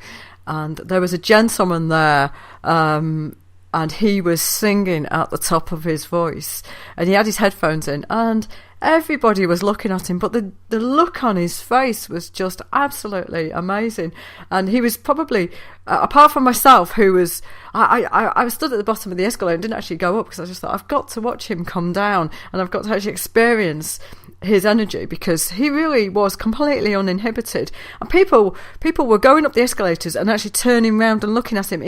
and there was a gentleman there, and he was singing at the top of his voice, and he had his headphones in, and everybody was looking at him, but the look on his face was just absolutely amazing. And he was probably, apart from myself, who was, I was stood at the bottom of the escalator and didn't actually go up, because I just thought, I've got to watch him come down, and I've got to actually experience his energy, because he really was completely uninhibited. And people were going up the escalators and actually turning around and looking at him.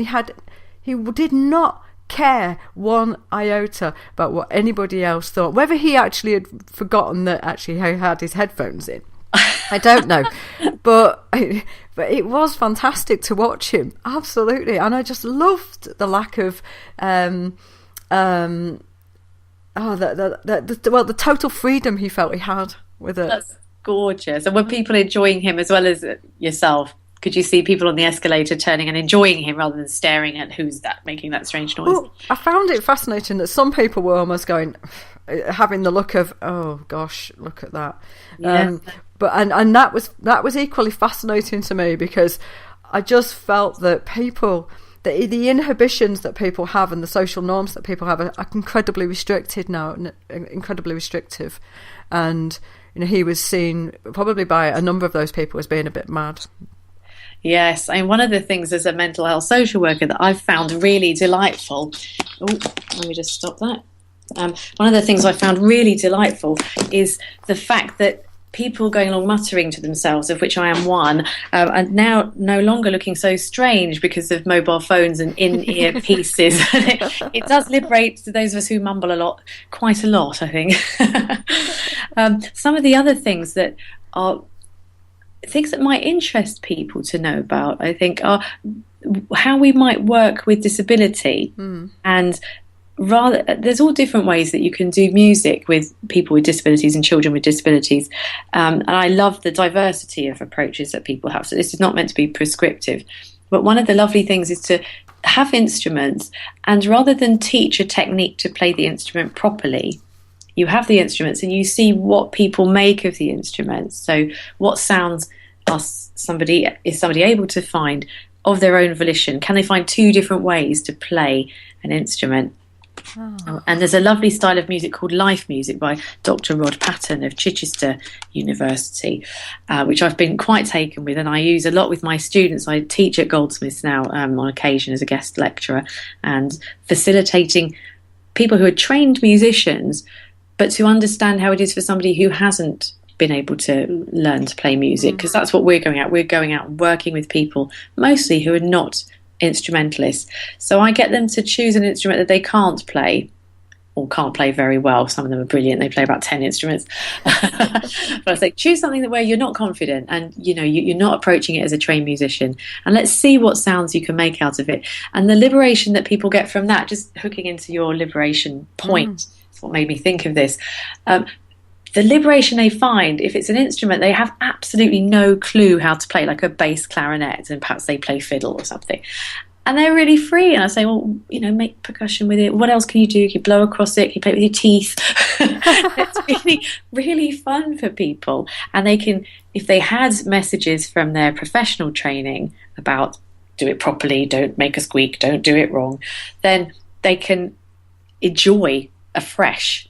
He did not care one iota about what anybody else thought. Whether he actually had forgotten that actually he had his headphones in, I don't know. But it was fantastic to watch him, absolutely. And I just loved the lack of the total freedom he felt he had with it. That's gorgeous. And were people enjoying him as well as yourself? Could you see people on the escalator turning and enjoying him rather than staring at who's that making that strange noise? Well, I found it fascinating that some people were almost going, having the look of, oh gosh, look at that. Yeah. But that was equally fascinating to me, because I just felt that people, the inhibitions that people have and the social norms that people have are incredibly restricted now, incredibly restrictive. And he was seen probably by a number of those people as being a bit mad. Yes, and one of the things as a mental health social worker that I've found really delightful. Oh, let me just stop that. One of the things I found really delightful is the fact that people going along muttering to themselves, of which I am one, are now no longer looking so strange because of mobile phones and in-ear pieces. It does liberate those of us who mumble a lot, quite a lot, I think. Some of the other things that are things that might interest people to know about, I think, are how we might work with disability. And there's all different ways that you can do music with people with disabilities and children with disabilities. And I love the diversity of approaches that people have. So this is not meant to be prescriptive. But one of the lovely things is to have instruments, and rather than teach a technique to play the instrument properly, you have the instruments and you see what people make of the instruments. So what sounds is somebody able to find of their own volition? Can they find two different ways to play an instrument? Oh. And there's a lovely style of music called life music by Dr. Rod Patton of Chichester University, which I've been quite taken with, and I use a lot with my students. I teach at Goldsmiths now on occasion as a guest lecturer, and facilitating people who are trained musicians but to understand how it is for somebody who hasn't been able to learn to play music, because that's what we're going out. We're going out and working with people mostly who are not instrumentalists. So I get them to choose an instrument that they can't play, or can't play very well. Some of them are brilliant. They play about 10 instruments. But I say, choose something where you're not confident and you're not approaching it as a trained musician, and let's see what sounds you can make out of it. And the liberation that people get from that, just hooking into your liberation point, is what made me think of this. The liberation they find, if it's an instrument they have absolutely no clue how to play, like a bass clarinet, and perhaps they play fiddle or something, And they're really free. And I say, well, make percussion with it. What else can you do? Can you blow across it? Can you play it with your teeth? It's really, really fun for people. And they can, if they had messages from their professional training about do it properly, don't make a squeak, don't do it wrong, then they can enjoy afresh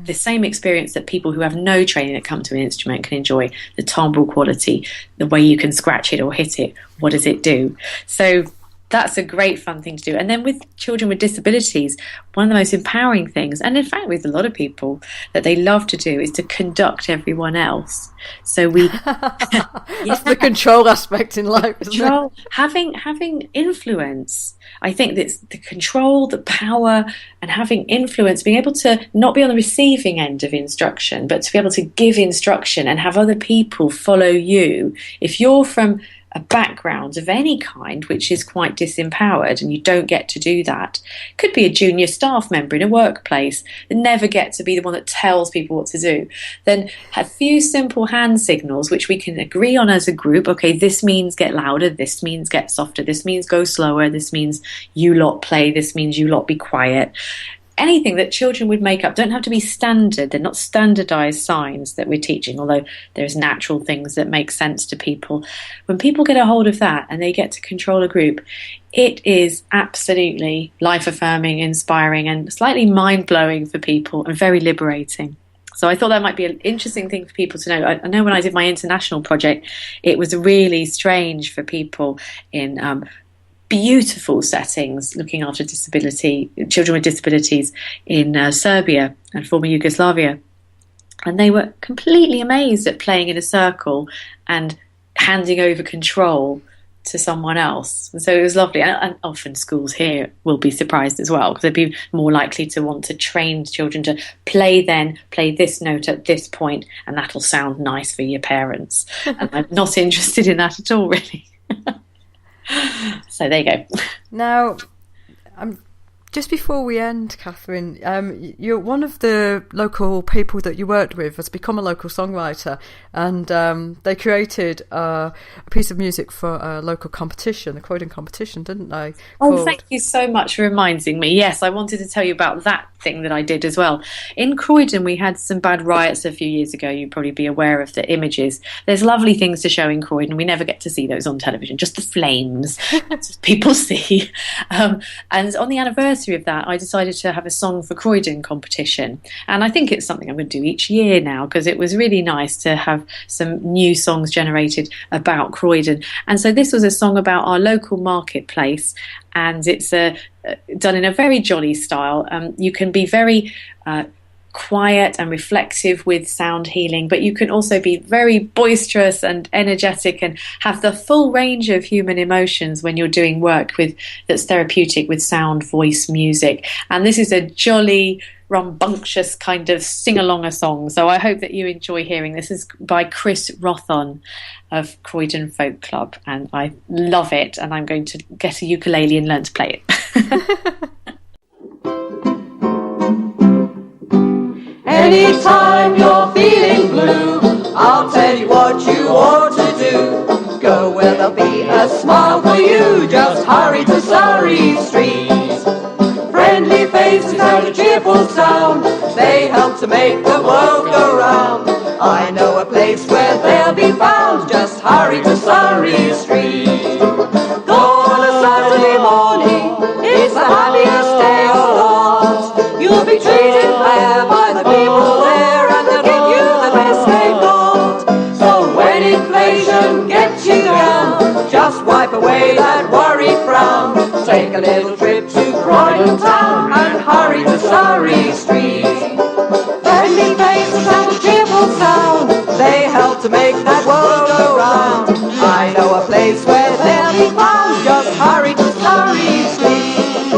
the same experience that people who have no training that come to an instrument can enjoy. The timbre quality, the way you can scratch it or hit it, what does it do? So that's a great fun thing to do. And then with children with disabilities, one of the most empowering things, and in fact with a lot of people, that they love to do is to conduct everyone else. So we that's the control aspect in life, isn't it? Having influence. I think that's the control, the power, and having influence, being able to not be on the receiving end of instruction, but to be able to give instruction and have other people follow you. If you're from a background of any kind which is quite disempowered and you don't get to do that, could be a junior staff member in a workplace that never get to be the one that tells people what to do, then a few simple hand signals which we can agree on as a group. Okay, this means get louder, this means get softer, this means go slower, this means you lot play, this means you lot be quiet. Anything that children would make up don't have to be standard. They're not standardized signs that we're teaching, although there's natural things that make sense to people. When people get a hold of that and they get to control a group, it is absolutely life-affirming, inspiring, and slightly mind-blowing for people and very liberating. So I thought that might be an interesting thing for people to know. I know when I did my international project, it was really strange for people in beautiful settings looking after children with disabilities in Serbia and former Yugoslavia. And they were completely amazed at playing in a circle and handing over control to someone else. And so it was lovely. And often schools here will be surprised as well, because they'd be more likely to want to train children to play this note at this point, and that'll sound nice for your parents. And I'm not interested in that at all, really. So there you go. Now, just before we end, Catherine, you're one of the local people that you worked with has become a local songwriter, and they created a piece of music for a local competition, the Croydon competition, didn't they? Thank you so much for reminding me. Yes, I wanted to tell you about that thing that I did as well. In Croydon, we had some bad riots a few years ago. You'd probably be aware of the images. There's lovely things to show in Croydon. We never get to see those on television, just the flames people see. And on the anniversary of that, I decided to have a Song for Croydon competition. And I think it's something I'm going to do each year now, because it was really nice to have some new songs generated about Croydon. And so this was a song about our local marketplace, and it's done in a very jolly style. You can be very quiet and reflective with sound healing, but you can also be very boisterous and energetic and have the full range of human emotions when you're doing work that's therapeutic with sound, voice, music. And this is a jolly, rambunctious kind of sing-along a song. So I hope that you enjoy hearing. This is by Chris Rothon of Croydon Folk Club, and I love it, and I'm going to get a ukulele and learn to play it. Anytime you're feeling blue, I'll tell you what you ought to do. Go where there'll be a smile for you, just hurry to Surrey Street. Friendly faces and a cheerful sound, they help to make the world go round. I know a place where they'll be found, just hurry to Surrey Street. Go on a Saturday morning, it's the happiest day of lot. You'll be treated fair by the people there, and they'll give you the best they've got. So when inflation gets you down, just wipe away that worried frown. Take a little trip to Croydon town and hurry to Surrey Street. Friendly faces and a cheerful sound, they help to make that world go round. I know a place where they'll be found, just hurry to Surrey Street.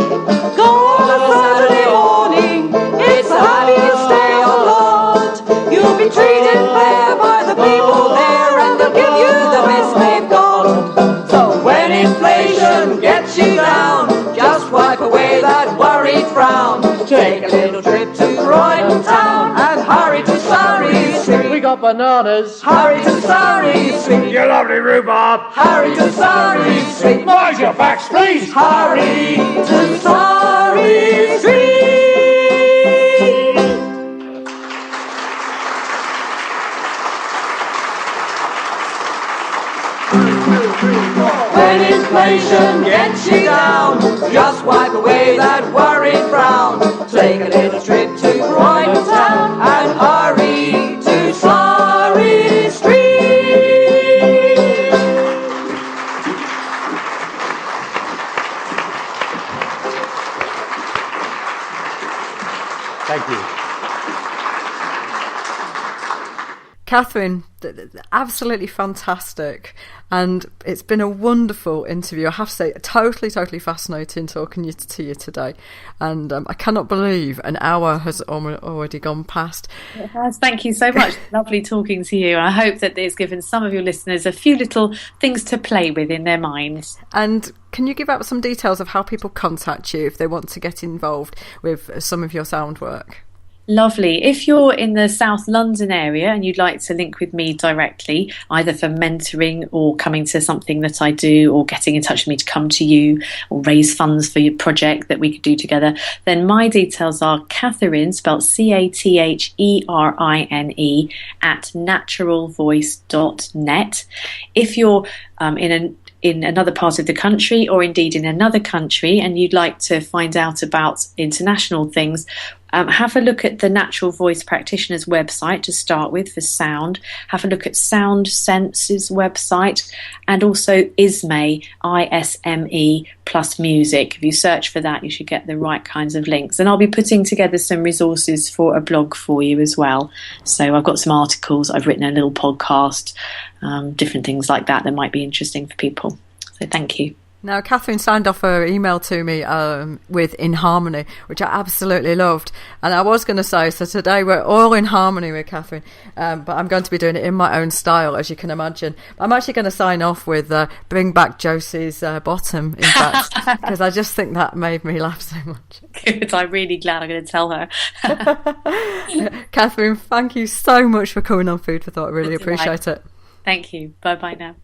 Go on a Saturday morning, it's the happiest day of lot. You'll be treated fair by the people there, and they'll give you the best they've got. So when inflation gets you down, just wipe away that worried frown. Take a little trip to Croydon town and hurry to Surrey Street. got bananas. Hurry to Surrey Street. You lovely rhubarb. Hurry to Surrey Street. Mind your backs, please. Hurry to Surrey Street. When inflation gets you down, just wipe away that worried frown. Take a little trip to Croydon town and hurry to Surrey Street. Thank you. Catherine, absolutely fantastic, and it's been a wonderful interview. I have to say, totally fascinating talking to you today, and I cannot believe an hour has already gone past. It has. Thank you so much. Lovely talking to you. I hope that it's given some of your listeners a few little things to play with in their minds. And can you give out some details of how people contact you if they want to get involved with some of your sound work? Lovely. If you're in the South London area and you'd like to link with me directly, either for mentoring or coming to something that I do, or getting in touch with me to come to you or raise funds for your project that we could do together, then my details are Catherine, spelled CATHERINE, at naturalvoice.net. If you're in another part of the country, or indeed in another country, and you'd like to find out about international things, have a look at the Natural Voice Practitioner's website to start with for sound. Have a look at Sound Sense's website, and also ISME, ISME plus music. If you search for that, you should get the right kinds of links. And I'll be putting together some resources for a blog for you as well. So I've got some articles, I've written a little podcast, different things like that might be interesting for people. So thank you. Now, Catherine signed off her email to me with In Harmony, which I absolutely loved. And I was going to say, so today we're all in harmony with Catherine, but I'm going to be doing it in my own style, as you can imagine. I'm actually going to sign off with Bring Back Josie's Bottom, in fact, because I just think that made me laugh so much. Good. I'm really glad I'm going to tell her. Catherine, thank you so much for coming on Food for Thought. I really appreciate it. Thank you. Bye-bye now.